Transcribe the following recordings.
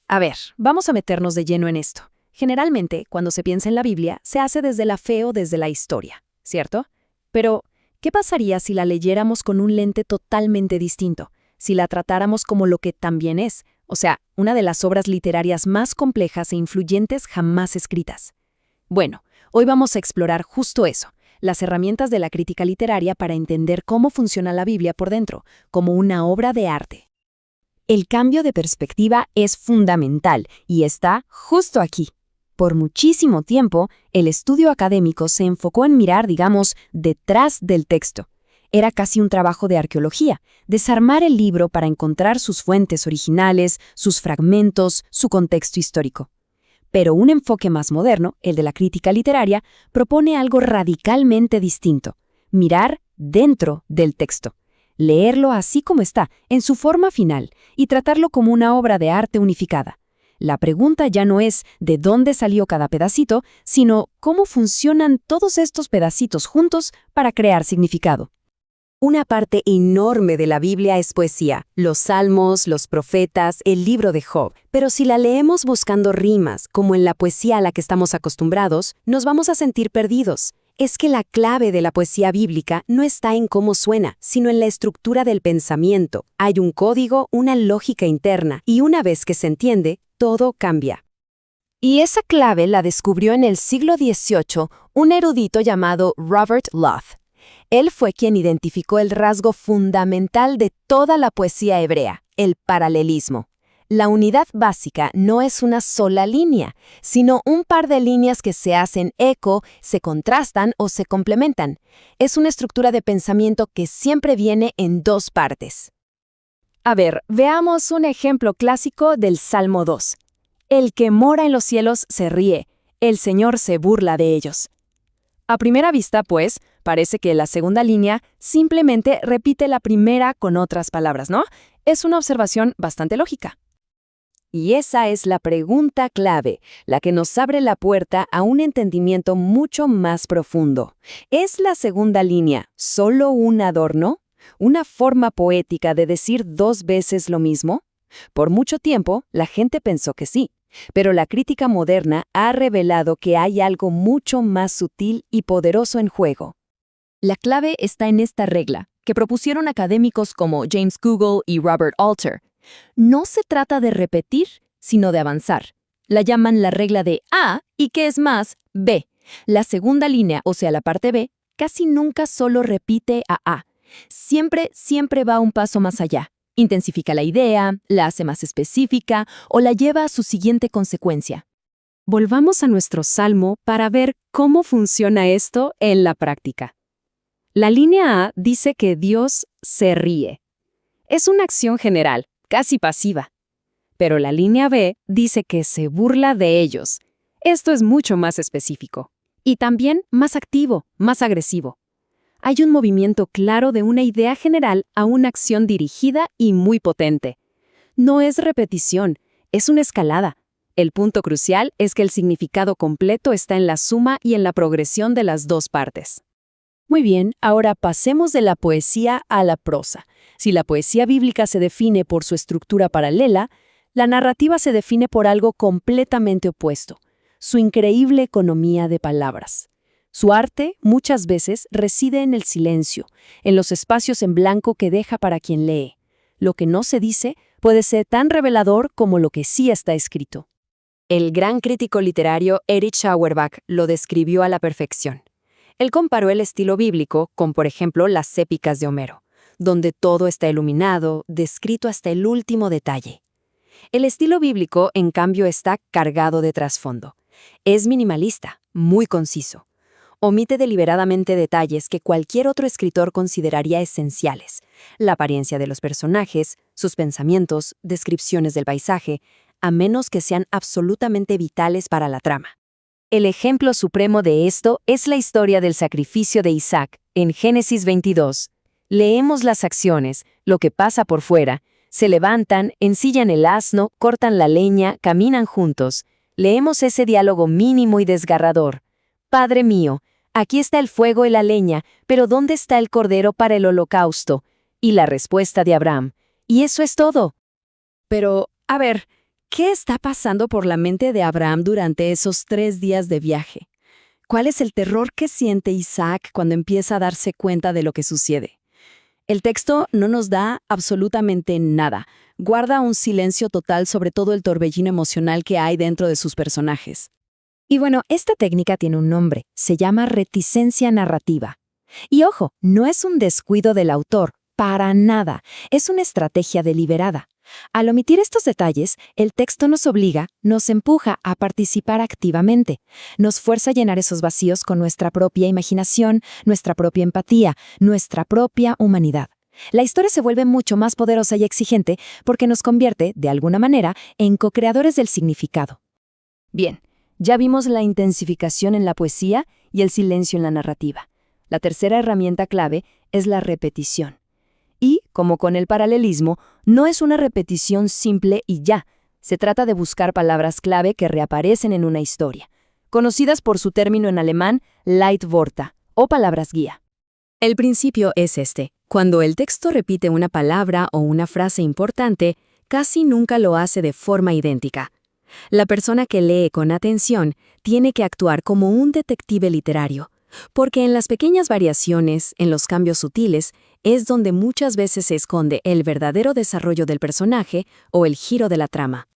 A ver, vamos a meternos de lleno en esto. Generalmente, cuando se piensa en la Biblia, se hace desde la fe o desde la historia, ¿cierto? Pero, ¿qué pasaría si la leyéramos con un lente totalmente distinto? Si la tratáramos como lo que también es, o sea, una de las obras literarias más complejas e influyentes jamás escritas. Bueno, hoy vamos a explorar justo eso, las herramientas de la crítica literaria para entender cómo funciona la Biblia por dentro, como una obra de arte. El cambio de perspectiva es fundamental y está justo aquí. Por muchísimo tiempo, el estudio académico se enfocó en mirar, digamos, detrás del texto. Era casi un trabajo de arqueología, desarmar el libro para encontrar sus fuentes originales, sus fragmentos, su contexto histórico. Pero un enfoque más moderno, el de la crítica literaria, propone algo radicalmente distinto: mirar dentro del texto. Leerlo así como está, en su forma final, y tratarlo como una obra de arte unificada. La pregunta ya no es de dónde salió cada pedacito, sino cómo funcionan todos estos pedacitos juntos para crear significado. Una parte enorme de la Biblia es poesía, los salmos, los profetas, el libro de Job. Pero si la leemos buscando rimas, como en la poesía a la que estamos acostumbrados, nos vamos a sentir perdidos. Es que la clave de la poesía bíblica no está en cómo suena, sino en la estructura del pensamiento. Hay un código, una lógica interna, y una vez que se entiende, todo cambia. Y esa clave la descubrió en el siglo XVIII un erudito llamado Robert Loth. Él fue quien identificó el rasgo fundamental de toda la poesía hebrea, el paralelismo. La unidad básica no es una sola línea, sino un par de líneas que se hacen eco, se contrastan o se complementan. Es una estructura de pensamiento que siempre viene en dos partes. A ver, veamos un ejemplo clásico del Salmo 2. El que mora en los cielos se ríe, el Señor se burla de ellos. A primera vista, pues, parece que la segunda línea simplemente repite la primera con otras palabras, ¿no? Es una observación bastante lógica. Y esa es la pregunta clave, la que nos abre la puerta a un entendimiento mucho más profundo. ¿Es la segunda línea solo un adorno? ¿Una forma poética de decir dos veces lo mismo? Por mucho tiempo, la gente pensó que sí, pero la crítica moderna ha revelado que hay algo mucho más sutil y poderoso en juego. La clave está en esta regla, que propusieron académicos como James Google y Robert Alter. No se trata de repetir, sino de avanzar. La llaman la regla de A y, ¿qué es más? B. La segunda línea, o sea, la parte B, casi nunca solo repite a A. Siempre va un paso más allá. Intensifica la idea, la hace más específica o la lleva a su siguiente consecuencia. Volvamos a nuestro salmo para ver cómo funciona esto en la práctica. La línea A dice que Dios se ríe. Es una acción general, casi pasiva. Pero la línea B dice que se burla de ellos. Esto es mucho más específico. Y también más activo, más agresivo. Hay un movimiento claro de una idea general a una acción dirigida y muy potente. No es repetición, es una escalada. El punto crucial es que el significado completo está en la suma y en la progresión de las dos partes. Muy bien, ahora pasemos de la poesía a la prosa. Si la poesía bíblica se define por su estructura paralela, la narrativa se define por algo completamente opuesto: su increíble economía de palabras. Su arte, muchas veces, reside en el silencio, en los espacios en blanco que deja para quien lee. Lo que no se dice puede ser tan revelador como lo que sí está escrito. El gran crítico literario Erich Auerbach lo describió a la perfección. Él comparó el estilo bíblico con, por ejemplo, las épicas de Homero, donde todo está iluminado, descrito hasta el último detalle. El estilo bíblico, en cambio, está cargado de trasfondo. Es minimalista, muy conciso. Omite deliberadamente detalles que cualquier otro escritor consideraría esenciales: la apariencia de los personajes, sus pensamientos, descripciones del paisaje, a menos que sean absolutamente vitales para la trama. El ejemplo supremo de esto es la historia del sacrificio de Isaac, en Génesis 22. Leemos las acciones, lo que pasa por fuera. Se levantan, ensillan el asno, cortan la leña, caminan juntos. Leemos ese diálogo mínimo y desgarrador. Padre mío, aquí está el fuego y la leña, pero ¿dónde está el cordero para el holocausto? Y la respuesta de Abraham: y eso es todo. Pero, a ver, ¿Qué está pasando por la mente de Abraham durante esos 3 días de viaje? ¿Cuál es el terror que siente Isaac cuando empieza a darse cuenta de lo que sucede? El texto no nos da absolutamente nada. Guarda un silencio total sobre todo el torbellino emocional que hay dentro de sus personajes. Y bueno, esta técnica tiene un nombre, se llama reticencia narrativa. Y ojo, no es un descuido del autor, para nada, es una estrategia deliberada. Al omitir estos detalles, el texto nos obliga, nos empuja a participar activamente, nos fuerza a llenar esos vacíos con nuestra propia imaginación, nuestra propia empatía, nuestra propia humanidad. La historia se vuelve mucho más poderosa y exigente porque nos convierte, de alguna manera, en co-creadores del significado. Bien, ya vimos la intensificación en la poesía y el silencio en la narrativa. La tercera herramienta clave es la repetición. Y, como con el paralelismo, no es una repetición simple y ya. Se trata de buscar palabras clave que reaparecen en una historia, conocidas por su término en alemán Leitwörter, o palabras guía. El principio es este. Cuando el texto repite una palabra o una frase importante, casi nunca lo hace de forma idéntica. La persona que lee con atención tiene que actuar como un detective literario, porque en las pequeñas variaciones, en los cambios sutiles, es donde muchas veces se esconde el verdadero desarrollo del personaje o el giro de la trama.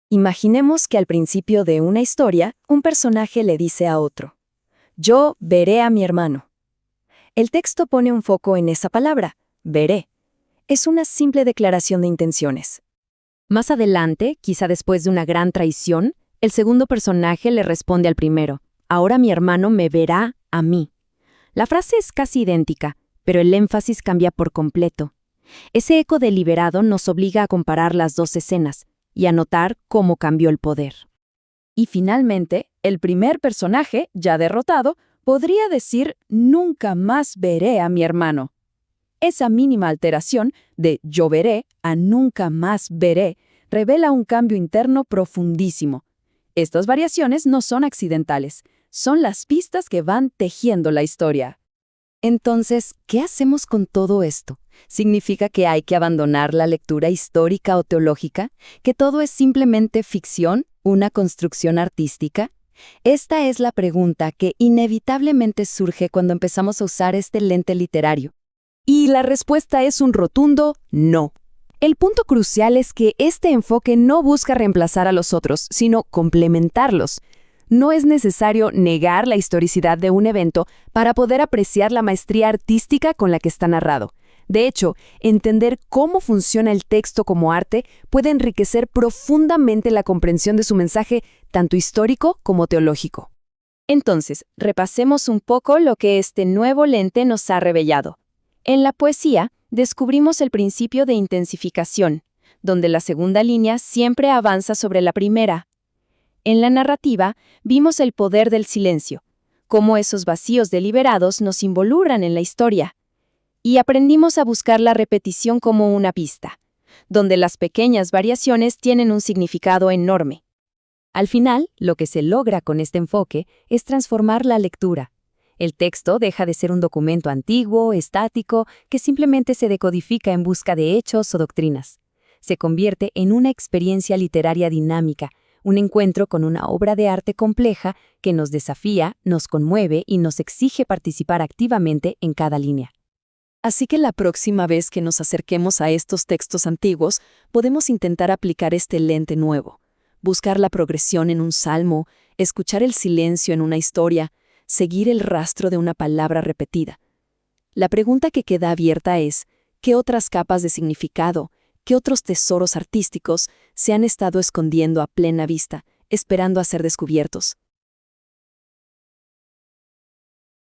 Imaginemos que al principio de una historia, un personaje le dice a otro: «Yo veré a mi hermano». El texto pone un foco en esa palabra, veré. Es una simple declaración de intenciones. Más adelante, quizá después de una gran traición, el segundo personaje le responde al primero: «Ahora mi hermano me verá a mí». La frase es casi idéntica, pero el énfasis cambia por completo. Ese eco deliberado nos obliga a comparar las dos escenas y a notar cómo cambió el poder. Y finalmente, el primer personaje, ya derrotado, podría decir: «Nunca más veré a mi hermano». Esa mínima alteración de «yo veré» a «nunca más veré» revela un cambio interno profundísimo. Estas variaciones no son accidentales, son las pistas que van tejiendo la historia. Entonces, ¿qué hacemos con todo esto? ¿Significa que hay que abandonar la lectura histórica o teológica? ¿Que todo es simplemente ficción, una construcción artística? Esta es la pregunta que inevitablemente surge cuando empezamos a usar este lente literario. Y la respuesta es un rotundo no. El punto crucial es que este enfoque no busca reemplazar a los otros, sino complementarlos. No es necesario negar la historicidad de un evento para poder apreciar la maestría artística con la que está narrado. De hecho, entender cómo funciona el texto como arte puede enriquecer profundamente la comprensión de su mensaje, tanto histórico como teológico. Entonces, repasemos un poco lo que este nuevo lente nos ha revelado. En la poesía, descubrimos el principio de intensificación, donde la segunda línea siempre avanza sobre la primera. En la narrativa, vimos el poder del silencio, cómo esos vacíos deliberados nos involucran en la historia. Y aprendimos a buscar la repetición como una pista, donde las pequeñas variaciones tienen un significado enorme. Al final, lo que se logra con este enfoque es transformar la lectura. El texto deja de ser un documento antiguo, estático, que simplemente se decodifica en busca de hechos o doctrinas. Se convierte en una experiencia literaria dinámica, un encuentro con una obra de arte compleja que nos desafía, nos conmueve y nos exige participar activamente en cada línea. Así que la próxima vez que nos acerquemos a estos textos antiguos, podemos intentar aplicar este lente nuevo, buscar la progresión en un salmo, escuchar el silencio en una historia, seguir el rastro de una palabra repetida. La pregunta que queda abierta es: ¿qué otras capas de significado, qué otros tesoros artísticos se han estado escondiendo a plena vista, esperando a ser descubiertos?